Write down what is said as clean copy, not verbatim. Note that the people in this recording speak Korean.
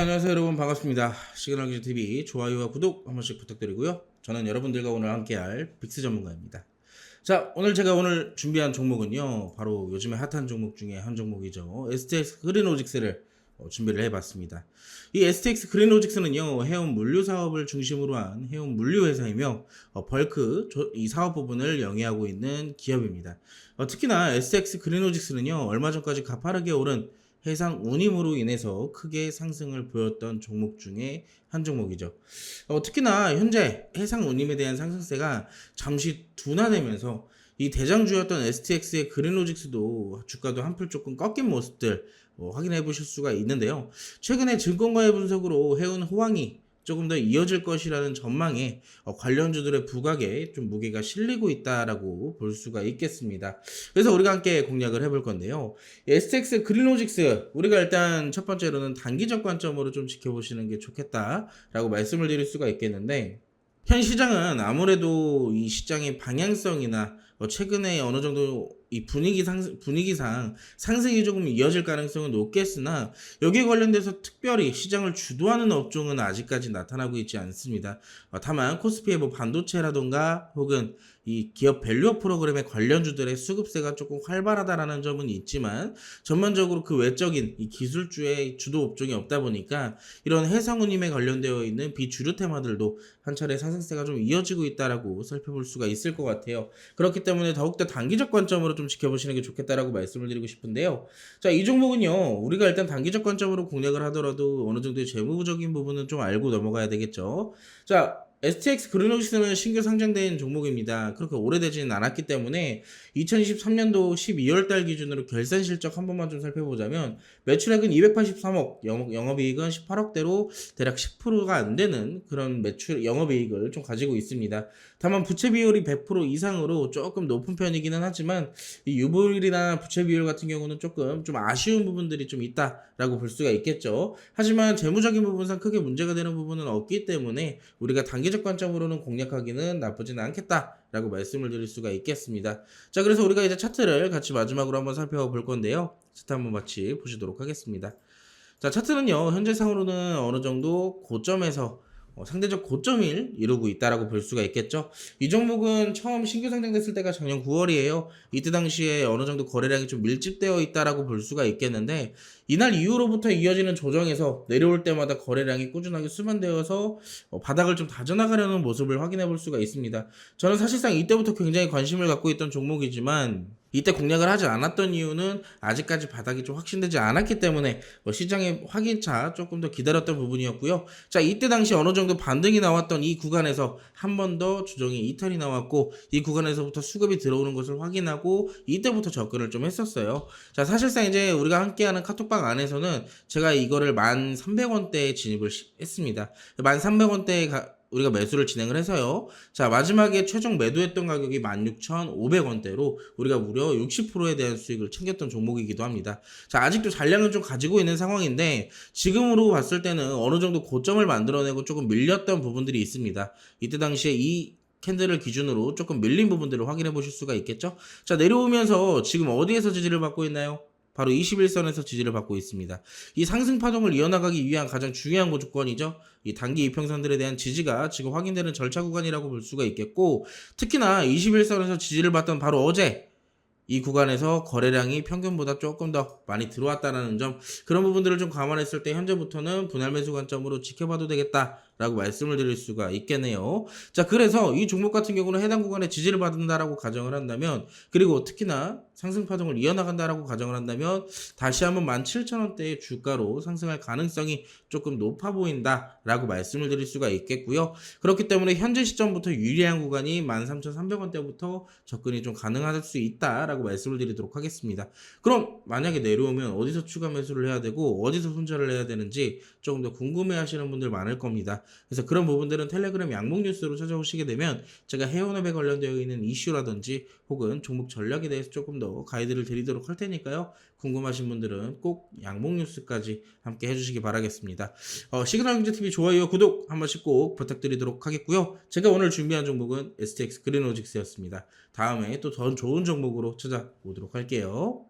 안녕하세요 여러분, 반갑습니다. 시그널기술TV 좋아요와 구독 한 번씩 부탁드리고요. 저는 여러분들과 오늘 함께할 빅스 전문가입니다. 자, 오늘 제가 준비한 종목은요, 바로 요즘에 핫한 종목 중에 한 종목이죠. STX 그린로직스를 준비를 해봤습니다. 이 STX 그린로직스는요, 해운 물류 사업을 중심으로 한 해운 물류 회사이며 벌크 이 사업 부분을 영위하고 있는 기업입니다. 특히나 STX 그린로직스는요, 얼마 전까지 가파르게 오른 해상 운임으로 인해서 크게 상승을 보였던 종목 중에 한 종목이죠. 특히나 현재 해상 운임에 대한 상승세가 잠시 둔화되면서 이 대장주였던 STX의 그린로직스도 주가도 한풀 조금 꺾인 모습들 확인해 보실 수가 있는데요. 최근에 증권가의 분석으로 해운 호황이 조금 더 이어질 것이라는 전망에 관련주들의 부각에 좀 무게가 실리고 있다라고 볼 수가 있겠습니다. 그래서 우리가 함께 공략을 해볼 건데요. STX 그린로직스, 우리가 일단 첫 번째로는 단기적 관점으로 좀 지켜보시는 게 좋겠다라고 말씀을 드릴 수가 있겠는데, 현 시장은 아무래도 이 시장의 방향성이나 최근에 어느 정도 이 분위기상 상승이 조금 이어질 가능성은 높겠으나, 여기에 관련돼서 특별히 시장을 주도하는 업종은 아직까지 나타나고 있지 않습니다. 다만 코스피의 뭐 반도체라던가 혹은 이 기업 밸류업 프로그램의 관련주들의 수급세가 조금 활발하다라는 점은 있지만, 전반적으로 그 외적인 이 기술주의 주도 업종이 없다 보니까 이런 해상운임에 관련되어 있는 비주류 테마들도 한 차례 상승세가 좀 이어지고 있다라고 살펴볼 수가 있을 것 같아요. 그렇기 때문에 더욱더 단기적 관점으로 좀 지켜보시는 게 좋겠다라고 말씀을 드리고 싶은데요. 자, 이 종목은요, 우리가 일단 단기적 관점으로 공략을 하더라도 어느 정도의 재무적인 부분은 좀 알고 넘어가야 되겠죠. 자, STX 그린로직스는 신규 상장된 종목입니다. 그렇게 오래되지는 않았기 때문에 2023년도 12월달 기준으로 결산 실적 한 번만 좀 살펴보자면, 매출액은 283억, 영업이익은 18억대로 대략 10%가 안 되는 그런 영업이익을 좀 가지고 있습니다. 다만 부채 비율이 100% 이상으로 조금 높은 편이기는 하지만, 이 유보율이나 부채 비율 같은 경우는 조금 좀 아쉬운 부분들이 좀 있다라고 볼 수가 있겠죠. 하지만 재무적인 부분상 크게 문제가 되는 부분은 없기 때문에 우리가 단기적 관점으로는 공략하기는 나쁘지는 않겠다라고 말씀을 드릴 수가 있겠습니다. 자, 그래서 우리가 이제 차트를 같이 마지막으로 한번 살펴볼 건데요. 차트 한번 같이 보시도록 하겠습니다. 자, 차트는요, 현재상으로는 어느 정도 고점에서 상대적 고점을 이루고 있다라고 볼 수가 있겠죠. 이 종목은 처음 신규 상장됐을 때가 작년 9월이에요. 이때 당시에 어느 정도 거래량이 좀 밀집되어 있다라고 볼 수가 있겠는데, 이날 이후로부터 이어지는 조정에서 내려올 때마다 거래량이 꾸준하게 수반되어서 바닥을 좀 다져나가려는 모습을 확인해 볼 수가 있습니다. 저는 사실상 이때부터 굉장히 관심을 갖고 있던 종목이지만, 이때 공략을 하지 않았던 이유는 아직까지 바닥이 좀 확신되지 않았기 때문에 시장의 확인차 조금 더 기다렸던 부분이었고요. 자, 이때 당시 어느 정도 반등이 나왔던 이 구간에서 한 번 더 조정이 이탈이 나왔고, 이 구간에서부터 수급이 들어오는 것을 확인하고 이때부터 접근을 좀 했었어요. 자, 사실상 이제 우리가 함께하는 카톡방 안에서는 제가 이거를 1,300원대에 진입을 했습니다. 1,300원대에 우리가 매수를 진행을 해서요. 자, 마지막에 최종 매도했던 가격이 16,500원대로 우리가 무려 60%에 대한 수익을 챙겼던 종목이기도 합니다. 자, 아직도 잔량은 좀 가지고 있는 상황인데, 지금으로 봤을 때는 어느 정도 고점을 만들어내고 조금 밀렸던 부분들이 있습니다. 이때 당시에 이 캔들을 기준으로 조금 밀린 부분들을 확인해 보실 수가 있겠죠. 자, 내려오면서 지금 어디에서 지지를 받고 있나요? 바로 21선에서 지지를 받고 있습니다. 이 상승 파동을 이어나가기 위한 가장 중요한 조건이죠. 이 단기 이평선들에 대한 지지가 지금 확인되는 절차 구간이라고 볼 수가 있겠고, 특히나 21선에서 지지를 받던 바로 어제 이 구간에서 거래량이 평균보다 조금 더 많이 들어왔다는 점, 그런 부분들을 좀 감안했을 때 현재부터는 분할 매수 관점으로 지켜봐도 되겠다라고 말씀을 드릴 수가 있겠네요. 자, 그래서 이 종목 같은 경우는 해당 구간에 지지를 받는다라고 가정을 한다면, 그리고 특히나 상승 파동을 이어나간다라고 가정을 한다면, 다시 한번 17,000원대의 주가로 상승할 가능성이 조금 높아 보인다라고 말씀을 드릴 수가 있겠고요. 그렇기 때문에 현재 시점부터 유리한 구간이 13,300원대부터 접근이 좀 가능할 수 있다라고 말씀을 드리도록 하겠습니다. 그럼 만약에 내려오면 어디서 추가 매수를 해야 되고 어디서 손절을 해야 되는지 조금 더 궁금해 하시는 분들 많을 겁니다. 그래서 그런 부분들은 텔레그램 양목 뉴스로 찾아오시게 되면 제가 해운업에 관련되어 있는 이슈라든지 혹은 종목 전략에 대해서 조금 더 가이드를 드리도록 할 테니까요. 궁금하신 분들은 꼭 양목 뉴스까지 함께 해주시기 바라겠습니다. 시그널경제TV 좋아요, 구독 한 번씩 꼭 부탁드리도록 하겠고요. 제가 오늘 준비한 종목은 STX 그린로직스였습니다. 다음에 또 더 좋은 종목으로 찾아오도록 할게요.